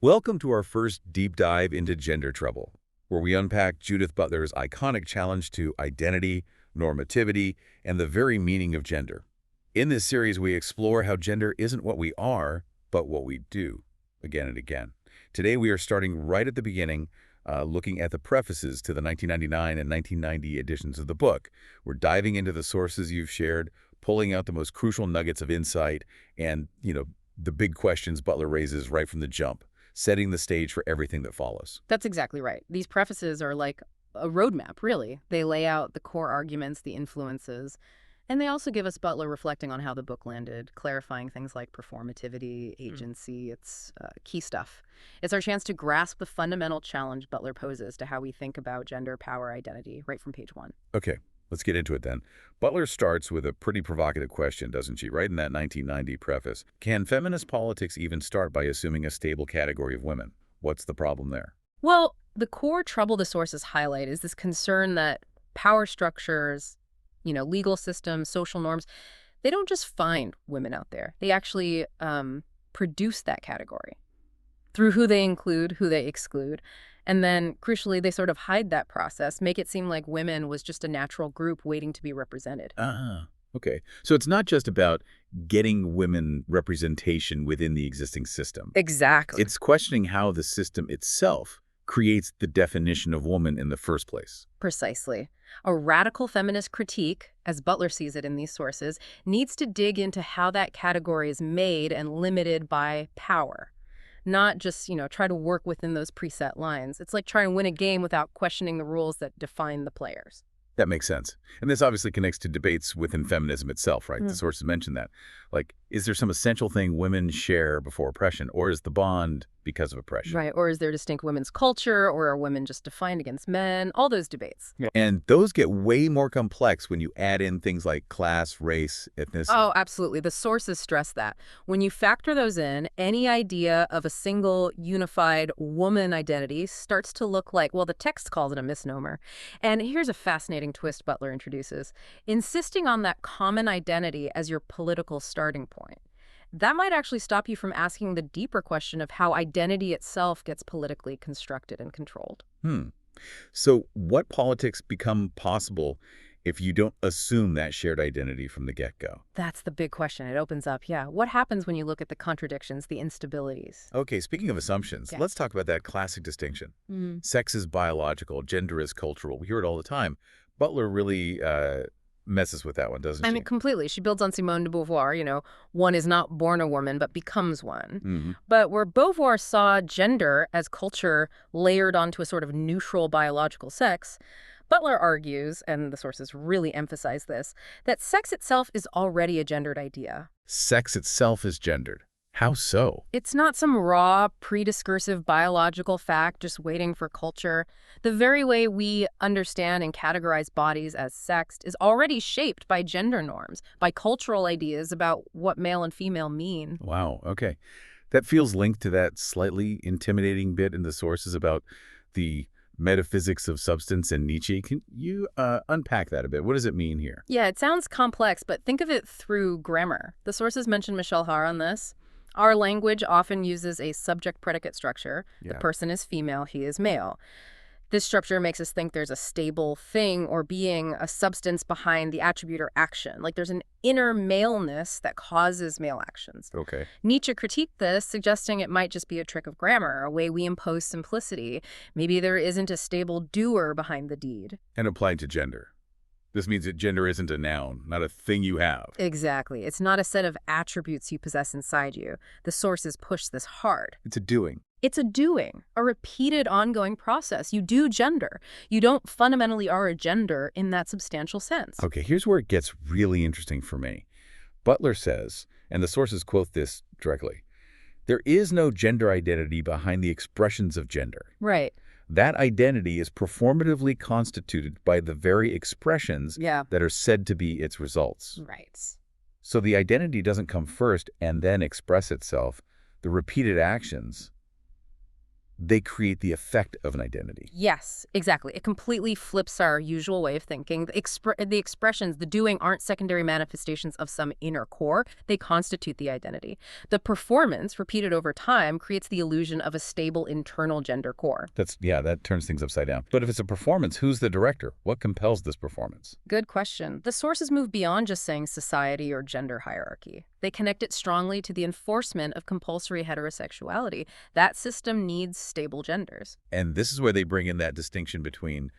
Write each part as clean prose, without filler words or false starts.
Welcome to our first deep dive into gender trouble, where we unpack Judith Butler's iconic challenge to identity, normativity, and the very meaning of gender. In this series, we explore how gender isn't what we are, but what we do, again and again. Today, we are starting right at the beginning, looking at the prefaces to the 1999 and 1990 editions of the book. We're diving into the sources you've shared, pulling out the most crucial nuggets of insight, and, the big questions Butler raises right from the jump, setting the stage for everything that follows. That's exactly right. These prefaces are like a roadmap, really. They lay out the core arguments, the influences, and they also give us Butler reflecting on how the book landed, clarifying things like performativity, agency. It's key stuff. It's our chance to grasp the fundamental challenge Butler poses to how we think about gender, power, identity, right from page 1. Okay, let's get into it then. Butler starts with a pretty provocative question, doesn't she? Right in that 1990 preface. Can feminist politics even start by assuming a stable category of women? What's the problem there? Well, the core trouble the sources highlight is this concern that power structures, legal systems, social norms, they don't just find women out there. They actually produce that category through who they include, who they exclude. And then, crucially, they sort of hide that process, make it seem like women was just a natural group waiting to be represented. Okay. So it's not just about getting women representation within the existing system. Exactly. It's questioning how the system itself creates the definition of woman in the first place. Precisely. A radical feminist critique, as Butler sees it in these sources, needs to dig into how that category is made and limited by power. Not just, try to work within those preset lines. It's like trying to win a game without questioning the rules that define the players. That makes sense. And this obviously connects to debates within feminism itself, right? The sources mentioned that. Like, is there some essential thing women share before oppression, or is the bond because of oppression? Right. Or is there distinct women's culture, or are women just defined against men? All those debates. Yeah. And those get way more complex when you add in things like class, race, ethnicity. Oh, absolutely. The sources stress that. When you factor those in, any idea of a single, unified woman identity starts to look like, well, the text calls it a misnomer. And here's a fascinating twist Butler introduces. Insisting on that common identity as your political starting point. That might actually stop you from asking the deeper question of how identity itself gets politically constructed and controlled. So what politics become possible if you don't assume that shared identity from the get-go? That's the big question. It opens up, what happens when you look at the contradictions, the instabilities? Okay, speaking of assumptions, let's talk about that classic distinction. Sex is biological, gender is cultural. We hear it all the time. Butler really messes with that one, doesn't she? I mean, completely. She builds on Simone de Beauvoir, one is not born a woman, but becomes one. But where Beauvoir saw gender as culture layered onto a sort of neutral biological sex, Butler argues, and the sources really emphasize this, that sex itself is already a gendered idea. Sex itself is gendered. How so? It's not some raw, prediscursive biological fact just waiting for culture. The very way we understand and categorize bodies as sexed is already shaped by gender norms, by cultural ideas about what male and female mean. Wow, okay. That feels linked to that slightly intimidating bit in the sources about the metaphysics of substance and Nietzsche. Can you unpack that a bit? What does it mean here? Yeah, it sounds complex, but think of it through grammar. The sources mention Michel Haar on this. Our language often uses a subject-predicate structure. The person is female, he is male. This structure makes us think there's a stable thing or being, a substance behind the attribute or action. Like there's an inner maleness that causes male actions. Okay. Nietzsche critiqued this, suggesting it might just be a trick of grammar, a way we impose simplicity. Maybe there isn't a stable doer behind the deed. And applied to gender. This means that gender isn't a noun, not a thing you have. Exactly. It's not a set of attributes you possess inside you. The sources push this hard. It's a doing. It's a doing, a repeated ongoing process. You do gender. You don't fundamentally are a gender in that substantial sense. Okay, here's where it gets really interesting for me. Butler says, and the sources quote this directly, there is no gender identity behind the expressions of gender. Right. That identity is performatively constituted by the very expressions that are said to be its results. Right. So the identity doesn't come first and then express itself. The repeated actions they create the effect of an identity. Yes, exactly. It completely flips our usual way of thinking. The expressions, the doing, aren't secondary manifestations of some inner core. They constitute the identity. The performance, repeated over time, creates the illusion of a stable internal gender core. That turns things upside down. But if it's a performance, who's the director? What compels this performance? Good question. The sources move beyond just saying society or gender hierarchy. They connect it strongly to the enforcement of compulsory heterosexuality. That system needs stable genders. And this is where they bring in that distinction between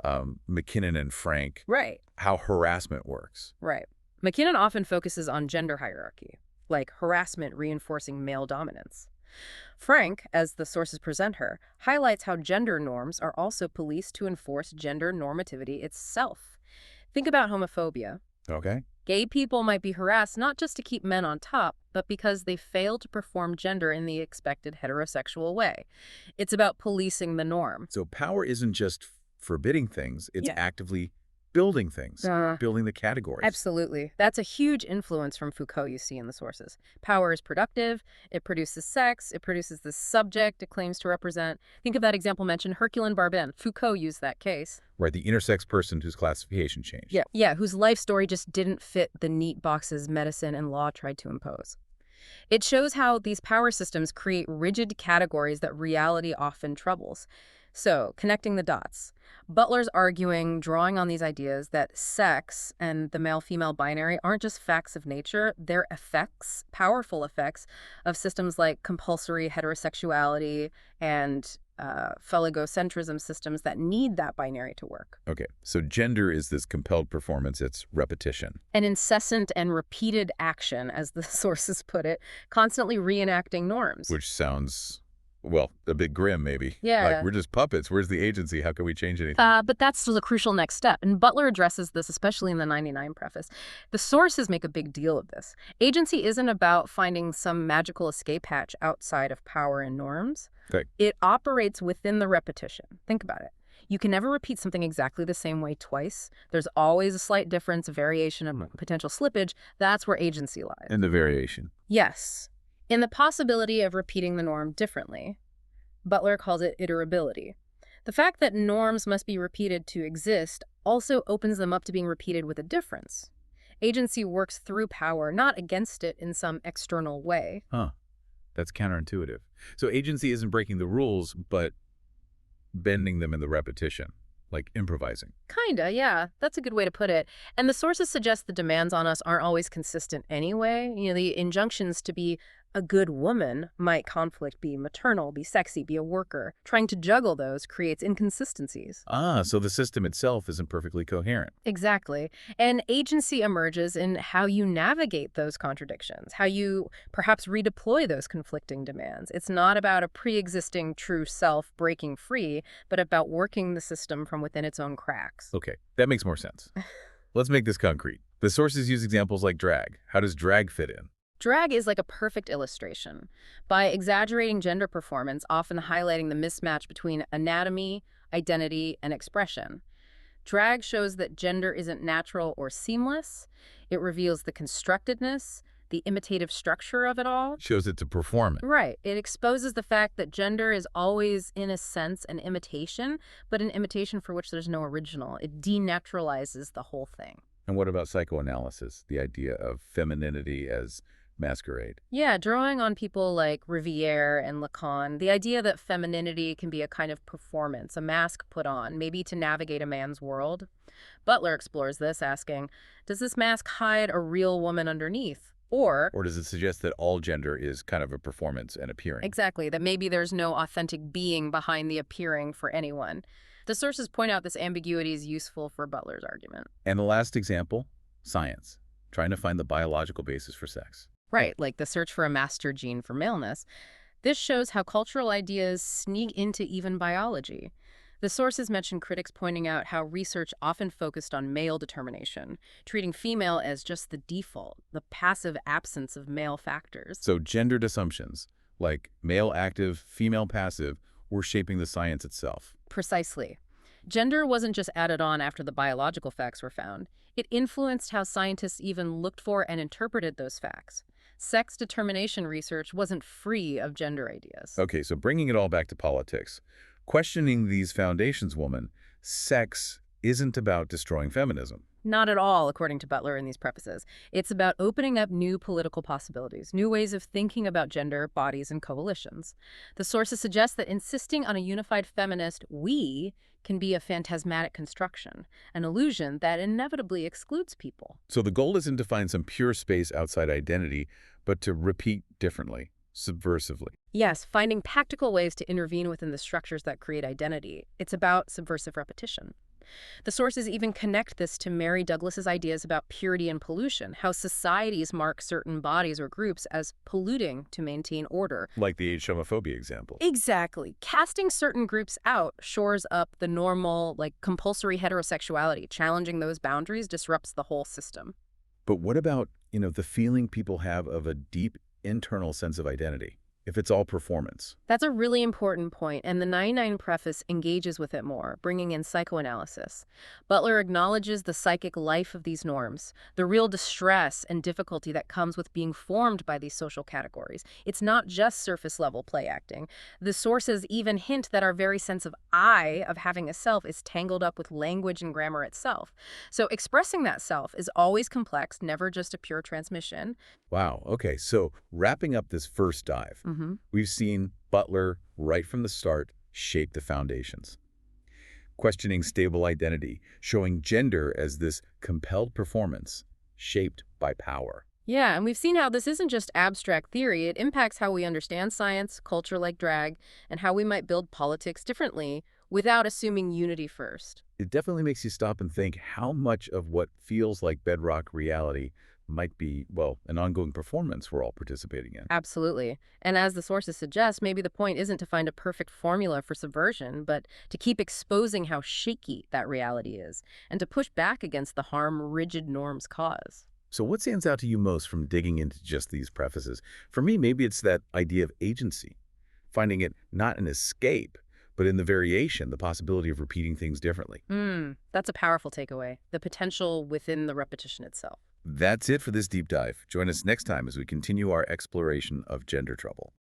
McKinnon and Frank, Right. how harassment works. Right. McKinnon often focuses on gender hierarchy, like harassment reinforcing male dominance. Frank, as the sources present her, highlights how gender norms are also policed to enforce gender normativity itself. Think about homophobia. Okay. Gay people might be harassed not just to keep men on top, but because they fail to perform gender in the expected heterosexual way. It's about policing the norm. So power isn't just forbidding things, it's Yeah. actively building things, building the categories. Absolutely. That's a huge influence from Foucault you see in the sources. Power is productive, it produces sex, it produces the subject it claims to represent. Think of that example mentioned, Hercules Barbin. Foucault used that case. Right, the intersex person whose classification changed. Yeah, whose life story just didn't fit the neat boxes medicine and law tried to impose. It shows how these power systems create rigid categories that reality often troubles. So, connecting the dots. Butler's arguing, drawing on these ideas that sex and the male-female binary aren't just facts of nature, they're effects, powerful effects of systems like compulsory heterosexuality and phalangocentrism systems that need that binary to work. Okay, so gender is this compelled performance, it's repetition. An incessant and repeated action, as the sources put it, constantly reenacting norms. Which sounds, well, a bit grim, maybe. Yeah. Like, we're just puppets. Where's the agency? How can we change anything? But that's the crucial next step, and Butler addresses this, especially in the 99 preface. The sources make a big deal of this. Agency isn't about finding some magical escape hatch outside of power and norms. Okay. It operates within the repetition. Think about it. You can never repeat something exactly the same way twice. There's always a slight difference, a variation of potential slippage. That's where agency lies. And the variation. Yes. In the possibility of repeating the norm differently. Butler calls it iterability. The fact that norms must be repeated to exist also opens them up to being repeated with a difference. Agency works through power, not against it in some external way. Huh. That's counterintuitive. So agency isn't breaking the rules, but bending them in the repetition, like improvising. Kinda, yeah. That's a good way to put it. And the sources suggest the demands on us aren't always consistent anyway. The injunctions to be a good woman might conflict, be maternal, be sexy, be a worker. Trying to juggle those creates inconsistencies. So the system itself isn't perfectly coherent. Exactly. And agency emerges in how you navigate those contradictions, how you perhaps redeploy those conflicting demands. It's not about a pre-existing true self breaking free, but about working the system from within its own cracks. Okay, that makes more sense. Let's make this concrete. The sources use examples like drag. How does drag fit in? Drag is like a perfect illustration. By exaggerating gender performance, often highlighting the mismatch between anatomy, identity, and expression. Drag shows that gender isn't natural or seamless. It reveals the constructedness, the imitative structure of it all. Shows it's a performance. Right. It exposes the fact that gender is always, in a sense, an imitation, but an imitation for which there's no original. It denaturalizes the whole thing. And what about psychoanalysis, the idea of femininity as masquerade? Yeah, drawing on people like Rivière and Lacan, the idea that femininity can be a kind of performance, a mask put on, maybe to navigate a man's world. Butler explores this, asking, does this mask hide a real woman underneath? Or does it suggest that all gender is kind of a performance and appearing? Exactly, that maybe there's no authentic being behind the appearing for anyone. The sources point out this ambiguity is useful for Butler's argument. And the last example, science, trying to find the biological basis for sex. Right, like the search for a master gene for maleness. This shows how cultural ideas sneak into even biology. The sources mention critics pointing out how research often focused on male determination, treating female as just the default, the passive absence of male factors. So gendered assumptions, like male active, female passive, were shaping the science itself. Precisely. Gender wasn't just added on after the biological facts were found. It influenced how scientists even looked for and interpreted those facts. Sex determination research wasn't free of gender ideas. Okay, so bringing it all back to politics. Questioning these foundations, woman, sex isn't about destroying feminism. Not at all, according to Butler in these prefaces. It's about opening up new political possibilities, new ways of thinking about gender, bodies, and coalitions. The sources suggest that insisting on a unified feminist we can be a phantasmatic construction, an illusion that inevitably excludes people. So the goal isn't to find some pure space outside identity, but to repeat differently, subversively. Yes, finding practical ways to intervene within the structures that create identity. It's about subversive repetition. The sources even connect this to Mary Douglas's ideas about purity and pollution, how societies mark certain bodies or groups as polluting to maintain order. Like the age homophobia example. Exactly. Casting certain groups out shores up the normal, compulsory heterosexuality. Challenging those boundaries disrupts the whole system. But what about, the feeling people have of a deep internal sense of identity, if it's all performance? That's a really important point, and the 99 preface engages with it more, bringing in psychoanalysis. Butler acknowledges the psychic life of these norms, the real distress and difficulty that comes with being formed by these social categories. It's not just surface-level play acting. The sources even hint that our very sense of I, of having a self, is tangled up with language and grammar itself. So expressing that self is always complex, never just a pure transmission. Wow, okay, so wrapping up this first dive, we've seen Butler, right from the start, shape the foundations. Questioning stable identity, showing gender as this compelled performance, shaped by power. Yeah, and we've seen how this isn't just abstract theory. It impacts how we understand science, culture like drag, and how we might build politics differently without assuming unity first. It definitely makes you stop and think how much of what feels like bedrock reality might be, well, an ongoing performance we're all participating in. Absolutely. And as the sources suggest, maybe the point isn't to find a perfect formula for subversion, but to keep exposing how shaky that reality is, and to push back against the harm rigid norms cause. So what stands out to you most from digging into just these prefaces? For me, maybe it's that idea of agency, finding it not an escape, but in the variation, the possibility of repeating things differently. That's a powerful takeaway, the potential within the repetition itself. That's it for this deep dive. Join us next time as we continue our exploration of gender trouble.